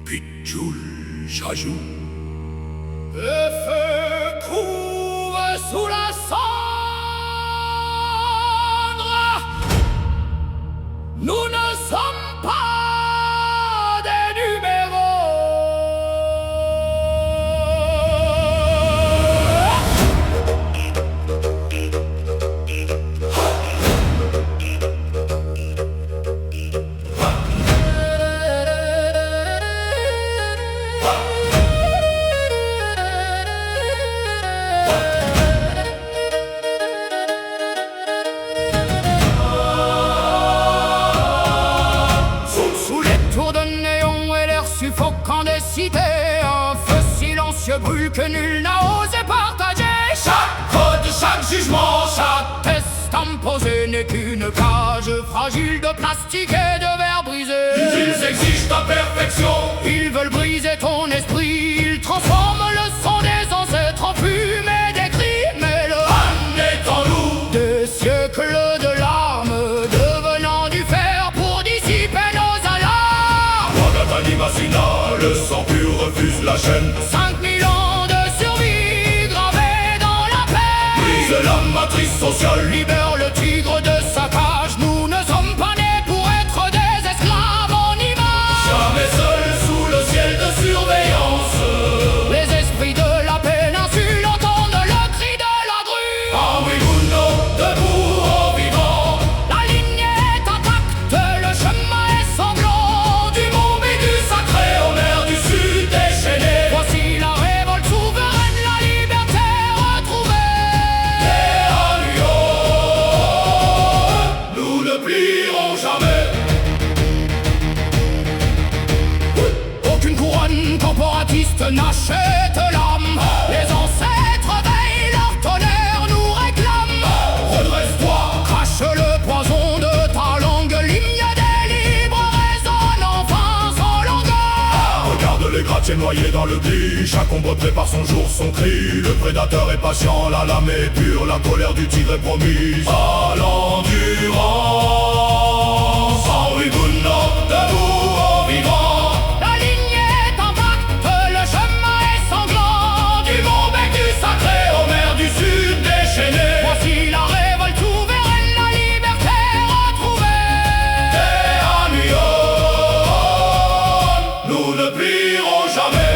Pitchoul Chajou. Le feu couve sous la cendre. Nous ne sommes pas des numéros. Suffocant des cités, un feu silencieux brûle que nul n'a osé partager. Chaque code, chaque jugement, chaque Test imposé n'est qu'une cage fragile de plastique et de verre brisé. Ils exigent ta perfection. Ils veulent briser ton esprit. Ils transforment le sang des ancêtres en fumée des crimes et le âne est en nous. des siècles de larmes devenant du fer pour dissiper nos alarmes. Animasina, le sang pur refuse la chaîne. 5000 ans de survie gravés dans la paix. Brise la matrice sociale. Libère le tigre de sa cage. Nous ne sommes pas nés pour être des esclaves en image. Jamais seuls sous le ciel de surveillance. Les esprits de la péninsule entendent le cri de la grue. Henri Gounod, debout au vivant. La ligne est intacte, le chemin est sanglant. Du mont Bédu sacré aux mers du sud déchaînées. Voici la révolte souveraine, la liberté retrouvée. Et à Lyon, nous ne plierons jamais. Aucune couronne corporatiste n'achète l'âme. Les ancêtres veillent, leur tonnerre nous réclame. Redresse-toi. Crache le poison de ta langue. L'hymne des libres résonne enfin sans langueur. Regarde les gratte-ciels noyés dans le gris. Chaque ombre prépare son jour, son cri. Le prédateur est patient, la lame est pure. La colère du tigre est promise à l'endurance. Henri Gounod, debout au vivant. La ligne est intacte, le chemin est sanglant. Du mont Bédu sacré aux mers du sud déchaînées. Voici la révolte souveraine, la liberté retrouvée. Et à Lyon, nous ne plierons jamais.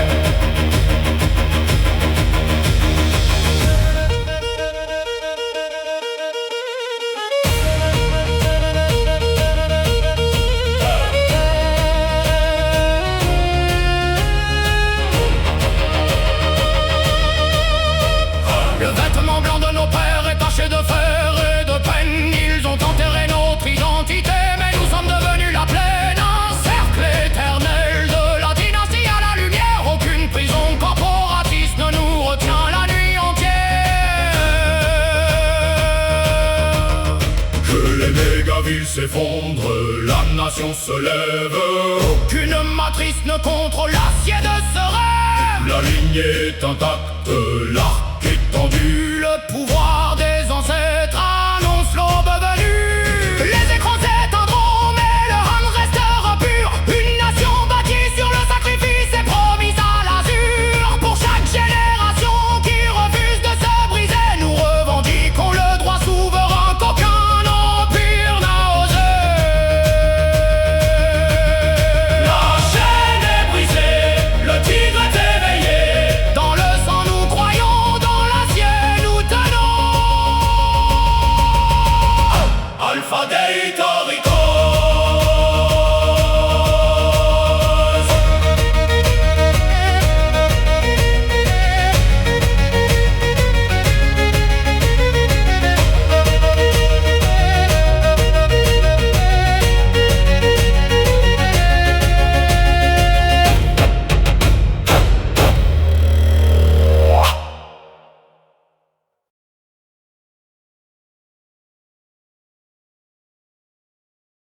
Le vêtement blanc de nos pères est taché de fer et de peine. Ils ont enterré notre identité, mais nous sommes devenus la plaine. Un cercle éternel de la dynastie à la lumière. Aucune prison corporatiste ne nous retient la nuit entière. Que les mégavilles s'effondrent, la nation se lève. Aucune matrice ne contrôle l'acier de ce rêve. La ligne est intacte, l'arc est tendu. Le pouvoir